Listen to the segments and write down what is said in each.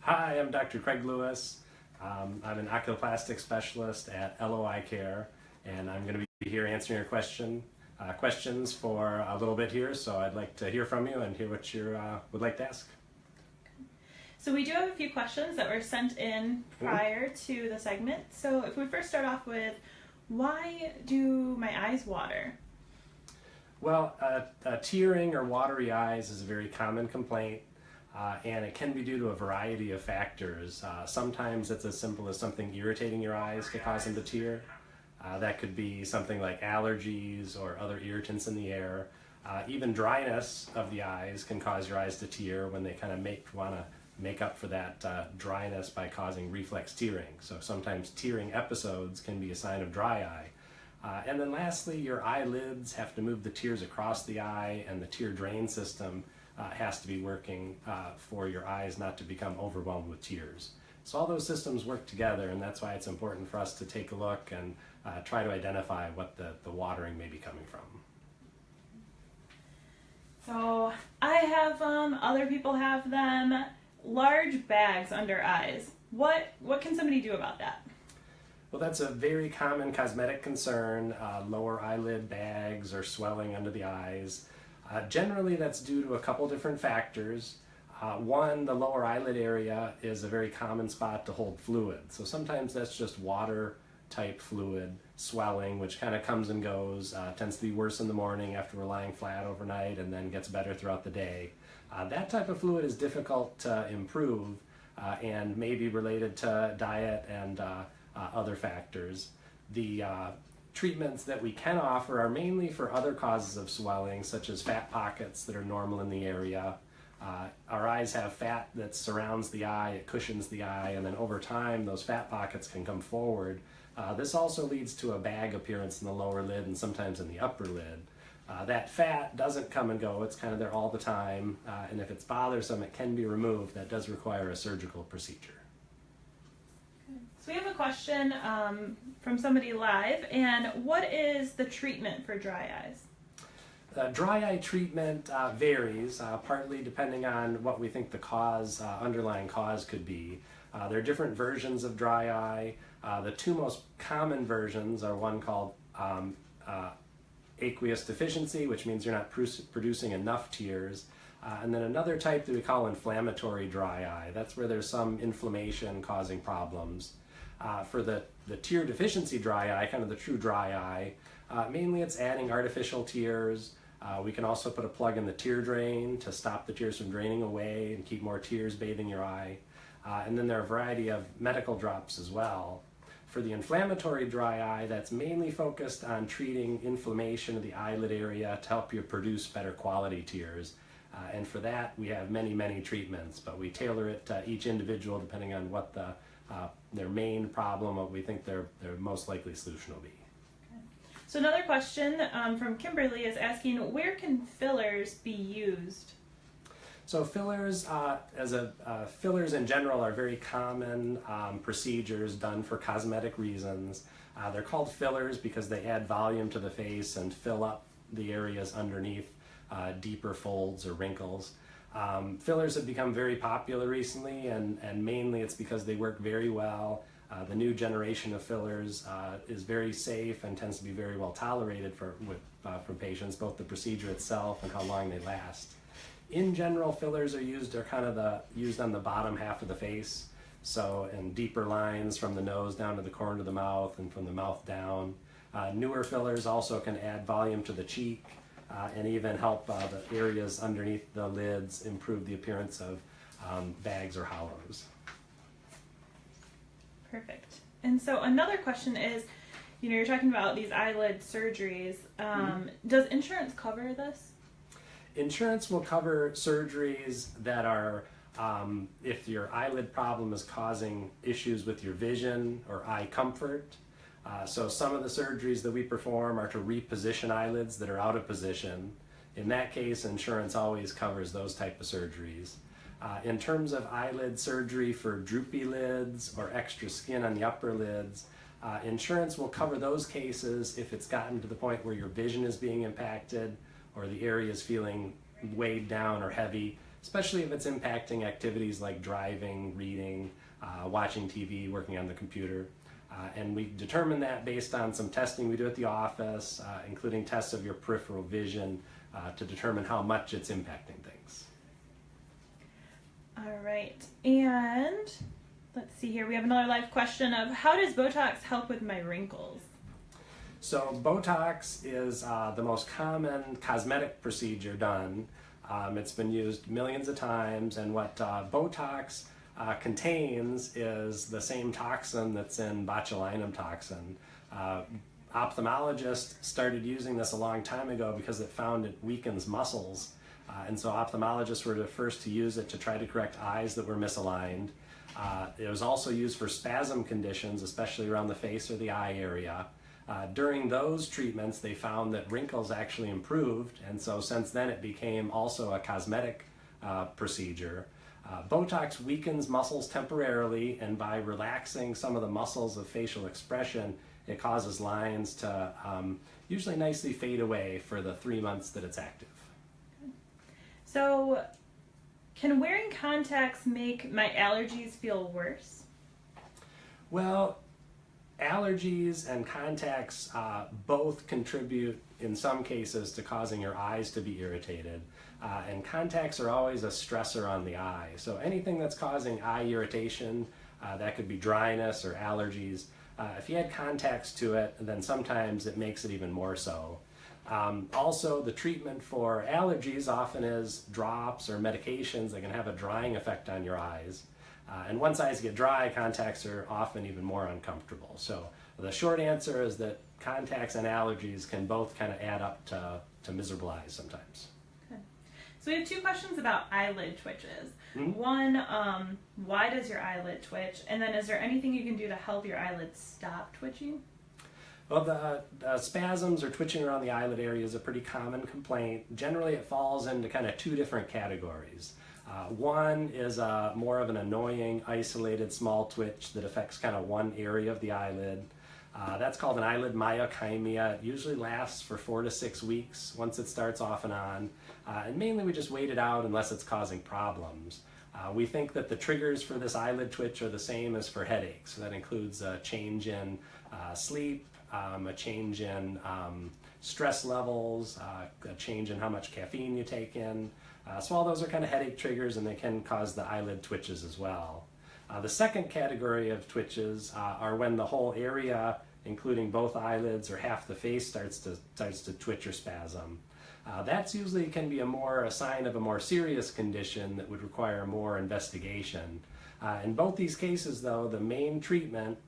Hi, I'm Dr. Craig Lewis. I'm an oculoplastic specialist at LOI Care, and I'm going to be here answering your questions for a little bit here. So I'd like to hear from you and hear what you would like to ask. So we do have a few questions that were sent in prior to the segment. So if we first start off with, why do my eyes water? Well, tearing or watery eyes is a very common complaint. And it can be due to a variety of factors. Sometimes it's as simple as something irritating your eyes to cause them to tear. That could be something like allergies or other irritants in the air. Even dryness of the eyes can cause your eyes to tear when they kind of want to make up for that dryness by causing reflex tearing. So sometimes tearing episodes can be a sign of dry eye. And then lastly, your eyelids have to move the tears across the eye, and the tear drain system has to be working for your eyes not to become overwhelmed with tears. So all those systems work together, and that's why it's important for us to take a look and try to identify what the watering may be coming from. So I have them, other people have them, large bags under eyes. What can somebody do about that? Well, that's a very common cosmetic concern, lower eyelid bags or swelling under the eyes. Generally, that's due to a couple different factors. One, the lower eyelid area is a very common spot to hold fluid. So sometimes that's just water type fluid, swelling, which kind of comes and goes, tends to be worse in the morning after we're lying flat overnight and then gets better throughout the day. That type of fluid is difficult to improve and may be related to diet and other factors. The treatments that we can offer are mainly for other causes of swelling, such as fat pockets that are normal in the area. Our eyes have fat that surrounds the eye, it cushions the eye, and then over time those fat pockets can come forward. This also leads to a bag appearance in the lower lid and sometimes in the upper lid. That fat doesn't come and go, it's kind of there all the time, and if it's bothersome it can be removed. That does require a surgical procedure. So we have a question from somebody live, and what is the treatment for dry eyes? Dry eye treatment varies, partly depending on what we think the underlying cause could be. There are different versions of dry eye. The two most common versions are one called aqueous deficiency, which means you're not producing enough tears, and then another type that we call inflammatory dry eye. That's where there's some inflammation causing problems. For the tear deficiency dry eye, kind of the true dry eye, mainly it's adding artificial tears. We can also put a plug in the tear drain to stop the tears from draining away and keep more tears bathing your eye. And then there are a variety of medical drops as well. For the inflammatory dry eye, that's mainly focused on treating inflammation of the eyelid area to help you produce better quality tears. And for that, we have many treatments, but we tailor it to each individual depending on what their main problem, what we think their most likely solution will be. Okay. So another question from Kimberly is asking, where can fillers be used? So fillers, fillers in general are very common procedures done for cosmetic reasons. They're called fillers because they add volume to the face and fill up the areas underneath deeper folds or wrinkles. Fillers have become very popular recently, and mainly it's because they work very well. The new generation of fillers is very safe and tends to be very well tolerated for patients, both the procedure itself and how long they last. In general, fillers are used on the bottom half of the face, so in deeper lines from the nose down to the corner of the mouth and from the mouth down. Newer fillers also can add volume to the cheek, and even help the areas underneath the lids improve the appearance of bags or hollows. Perfect. And so another question is, you're talking about these eyelid surgeries. Does insurance cover this? Insurance will cover surgeries that are, if your eyelid problem is causing issues with your vision or eye comfort. So some of the surgeries that we perform are to reposition eyelids that are out of position. In that case, insurance always covers those type of surgeries. In terms of eyelid surgery for droopy lids or extra skin on the upper lids, insurance will cover those cases if it's gotten to the point where your vision is being impacted or the area is feeling weighed down or heavy. especially if it's impacting activities like driving, reading, watching TV, working on the computer. And we determine that based on some testing we do at the office, including tests of your peripheral vision to determine how much it's impacting things. All right, and let's see here. We have another live question of how does Botox help with my wrinkles? So Botox is the most common cosmetic procedure done. It's been used millions of times, and what Botox contains is the same toxin that's in botulinum toxin. Ophthalmologists started using this a long time ago because it found it weakens muscles. And so ophthalmologists were the first to use it to try to correct eyes that were misaligned. It was also used for spasm conditions, especially around the face or the eye area. During those treatments, they found that wrinkles actually improved, and so since then it became also a cosmetic procedure. Botox weakens muscles temporarily, and by relaxing some of the muscles of facial expression, it causes lines to usually nicely fade away for the 3 months that it's active. So, can wearing contacts make my allergies feel worse? Well, allergies and contacts both contribute in some cases to causing your eyes to be irritated. And contacts are always a stressor on the eye. So anything that's causing eye irritation, that could be dryness or allergies, if you add contacts to it, then sometimes it makes it even more so. Also, the treatment for allergies often is drops or medications that can have a drying effect on your eyes. And once eyes get dry, contacts are often even more uncomfortable. So the short answer is that contacts and allergies can both kind of add up to miserable eyes sometimes. Good. So we have two questions about eyelid twitches. Mm-hmm. One, why does your eyelid twitch? And then is there anything you can do to help your eyelids stop twitching? Well, the spasms or twitching around the eyelid area is a pretty common complaint. Generally, it falls into kind of two different categories. One is more of an annoying, isolated, small twitch that affects kind of one area of the eyelid. That's called an eyelid myokymia. It usually lasts for 4 to 6 weeks once it starts off and on. And mainly we just wait it out unless it's causing problems. We think that the triggers for this eyelid twitch are the same as for headaches. So that includes a change in sleep, a change in stress levels, a change in how much caffeine you take in. So all those are kind of headache triggers, and they can cause the eyelid twitches as well. The second category of twitches are when the whole area, including both eyelids or half the face, starts to twitch or spasm. That's usually can be a sign of a more serious condition that would require more investigation. In both these cases, though, the main treatment,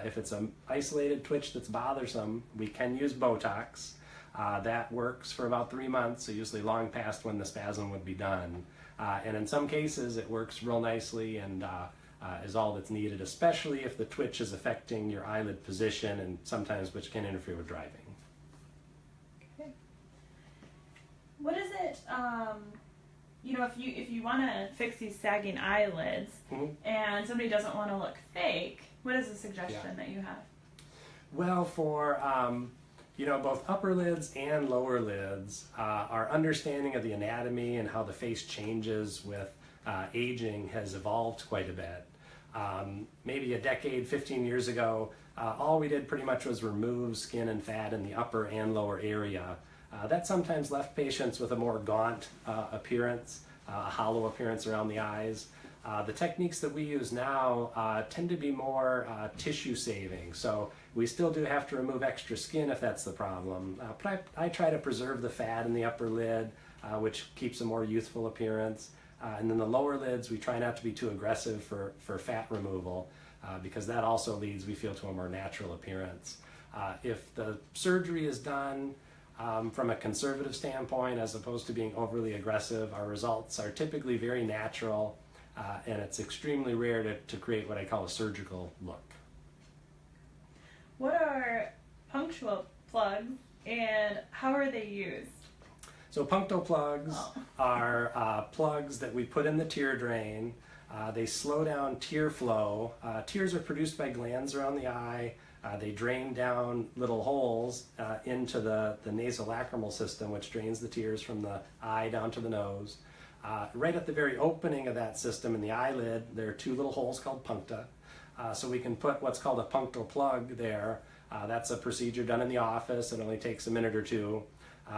if it's an isolated twitch that's bothersome, we can use Botox. That works for about 3 months, so usually long past when the spasm would be done. And in some cases, it works real nicely and is all that's needed, especially if the twitch is affecting your eyelid position and sometimes which can interfere with driving. Okay. What is it, if you want to fix these sagging eyelids and somebody doesn't want to look fake, what is the suggestion that you have? Well, for both upper lids and lower lids, our understanding of the anatomy and how the face changes with aging has evolved quite a bit. Maybe a decade, 15 years ago, all we did pretty much was remove skin and fat in the upper and lower area. That sometimes left patients with a more gaunt appearance, a hollow appearance around the eyes. The techniques that we use now tend to be more tissue saving, so we still do have to remove extra skin if that's the problem. But I try to preserve the fat in the upper lid, which keeps a more youthful appearance. And then the lower lids, we try not to be too aggressive for fat removal, because that also leads, we feel, to a more natural appearance. If the surgery is done from a conservative standpoint, as opposed to being overly aggressive, our results are typically very natural. And it's extremely rare to create what I call a surgical look. What are punctal plugs and how are they used? So punctal plugs are plugs that we put in the tear drain. They slow down tear flow. Tears are produced by glands around the eye. They drain down little holes into the nasolacrimal system, which drains the tears from the eye down to the nose. Right at the very opening of that system in the eyelid, there are two little holes called puncta. So we can put what's called a punctal plug there. That's a procedure done in the office. It only takes a minute or two.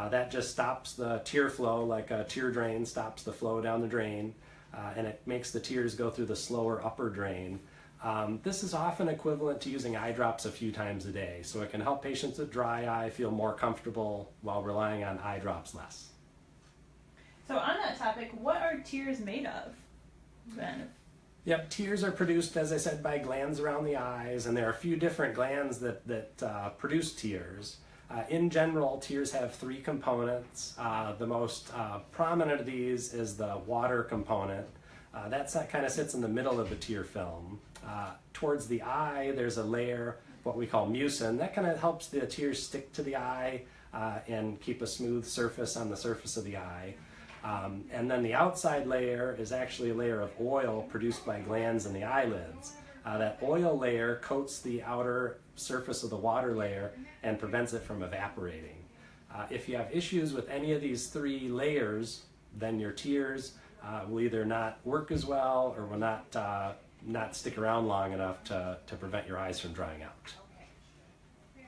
That just stops the tear flow, like a tear drain stops the flow down the drain, and it makes the tears go through the slower upper drain. This is often equivalent to using eye drops a few times a day, so it can help patients with dry eye feel more comfortable while relying on eye drops less. So on that topic, what are tears made of then? Yep, tears are produced, as I said, by glands around the eyes, and there are a few different glands that produce tears. In general, tears have three components. The most prominent of these is the water component. That kind of sits in the middle of the tear film. Towards the eye, there's a layer, what we call mucin. That kind of helps the tears stick to the eye and keep a smooth surface on the surface of the eye. And then the outside layer is actually a layer of oil produced by glands in the eyelids. That oil layer coats the outer surface of the water layer and prevents it from evaporating. If you have issues with any of these three layers, then your tears will either not work as well or will not stick around long enough to prevent your eyes from drying out.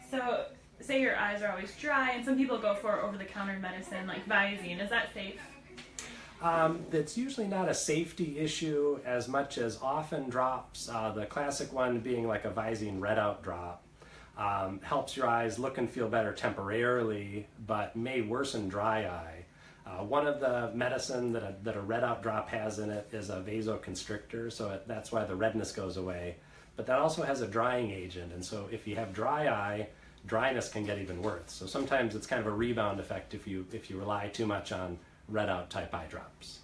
So say your eyes are always dry, and some people go for over-the-counter medicine like Visine. Is that safe? That's usually not a safety issue as much as often drops, the classic one being like a Visine red-out drop, helps your eyes look and feel better temporarily, but may worsen dry eye. One of the medicine that a red-out drop has in it is a vasoconstrictor, so that's why the redness goes away. But that also has a drying agent, and so if you have dry eye, dryness can get even worse. So sometimes it's kind of a rebound effect if you rely too much on red-out type eye drops.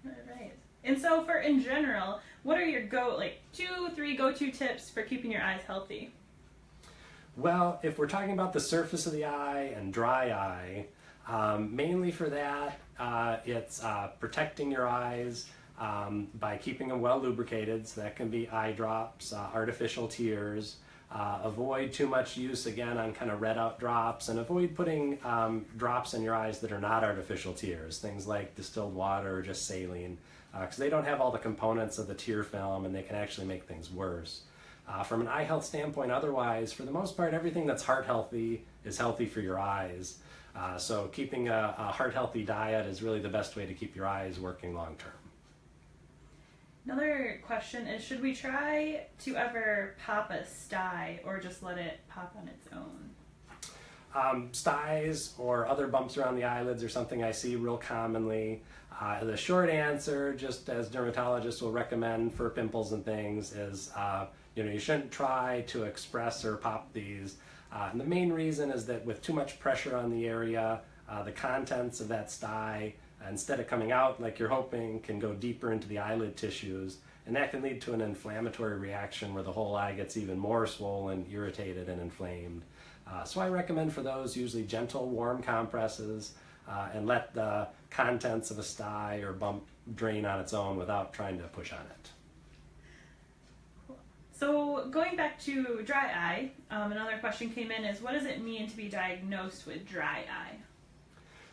All right. And so in general, what are your 2-3 go-to tips for keeping your eyes healthy? Well, if we're talking about the surface of the eye and dry eye, mainly for that, it's protecting your eyes by keeping them well lubricated. So that can be eye drops, artificial tears. Avoid too much use again on kind of red-out drops, and avoid putting drops in your eyes that are not artificial tears, things like distilled water or just saline, because they don't have all the components of the tear film and they can actually make things worse. From an eye health standpoint, otherwise, for the most part, everything that's heart healthy is healthy for your eyes. So keeping a heart healthy diet is really the best way to keep your eyes working long term. Another question is, should we try to ever pop a stye or just let it pop on its own? Styes or other bumps around the eyelids are something I see real commonly. The short answer, just as dermatologists will recommend for pimples and things, is you shouldn't try to express or pop these. And the main reason is that with too much pressure on the area, the contents of that stye, instead of coming out like you're hoping, can go deeper into the eyelid tissues, and that can lead to an inflammatory reaction where the whole eye gets even more swollen, irritated, and inflamed. So I recommend for those usually gentle, warm compresses, and let the contents of a stye or bump drain on its own without trying to push on it. So going back to dry eye, another question came in is, what does it mean to be diagnosed with dry eye?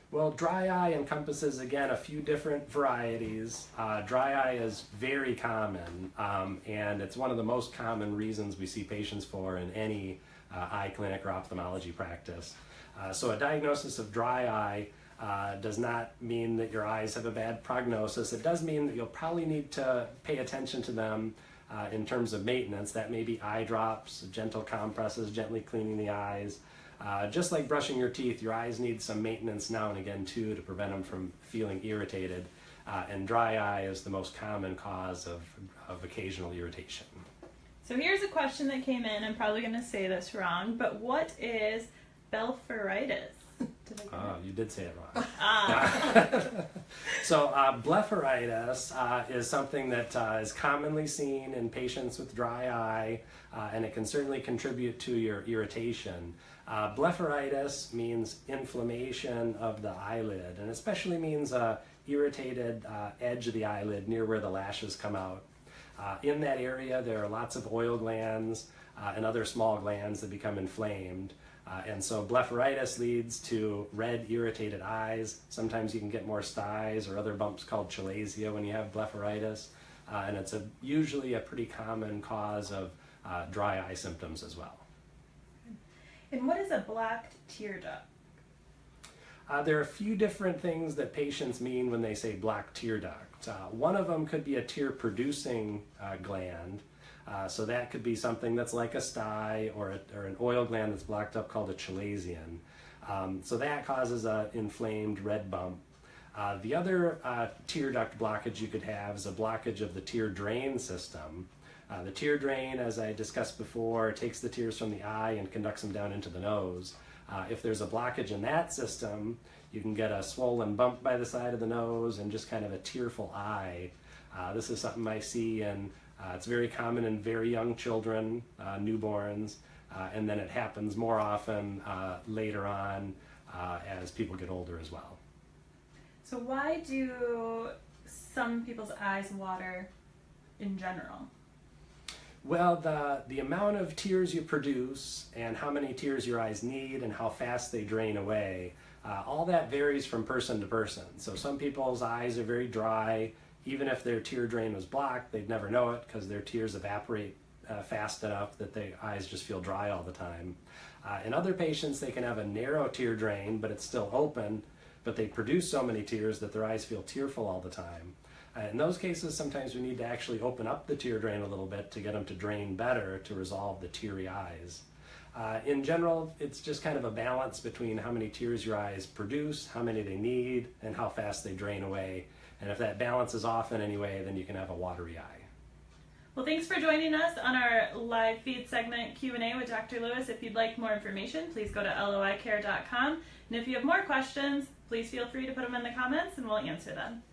Well, dry eye encompasses, again, a few different varieties. Dry eye is very common, and it's one of the most common reasons we see patients for in any eye clinic or ophthalmology practice. So a diagnosis of dry eye does not mean that your eyes have a bad prognosis. It does mean that you'll probably need to pay attention to them in terms of maintenance. That may be eye drops, gentle compresses, gently cleaning the eyes. Just like brushing your teeth, your eyes need some maintenance now and again too to prevent them from feeling irritated. And dry eye is the most common cause of occasional irritation. So here's a question that came in. I'm probably going to say this wrong, but what is Blepharitis? Oh, you did say it wrong. So Blepharitis is something that is commonly seen in patients with dry eye, and it can certainly contribute to your irritation. Blepharitis means inflammation of the eyelid, and especially means irritated edge of the eyelid near where the lashes come out. In that area, there are lots of oil glands and other small glands that become inflamed. And so blepharitis leads to red, irritated eyes. Sometimes you can get more styes or other bumps called chalasia when you have blepharitis. And it's usually a pretty common cause of dry eye symptoms as well. And what is a black tear duct? There are a few different things that patients mean when they say black tear duct. One of them could be a tear-producing gland. So that could be something that's like a stye or an oil gland that's blocked up called a chalazion. So that causes an inflamed red bump. The other tear duct blockage you could have is a blockage of the tear drain system. The tear drain, as I discussed before, takes the tears from the eye and conducts them down into the nose. If there's a blockage in that system, you can get a swollen bump by the side of the nose and just kind of a tearful eye. This is something I see, and it's very common in very young children, newborns, and then it happens more often later on as people get older as well. So why do some people's eyes water in general? Well, the amount of tears you produce and how many tears your eyes need and how fast they drain away, all that varies from person to person. So some people's eyes are very dry. Even if their tear drain was blocked, they'd never know it because their tears evaporate fast enough that their eyes just feel dry all the time. In other patients, they can have a narrow tear drain, but it's still open, but they produce so many tears that their eyes feel tearful all the time. In those cases, sometimes we need to actually open up the tear drain a little bit to get them to drain better to resolve the teary eyes. In general, it's just kind of a balance between how many tears your eyes produce, how many they need, and how fast they drain away. And if that balance is off in any way, then you can have a watery eye. Well, thanks for joining us on our live feed segment Q&A with Dr. Lewis. If you'd like more information, please go to loicare.com. And if you have more questions, please feel free to put them in the comments and we'll answer them.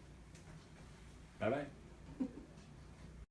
Bye-bye.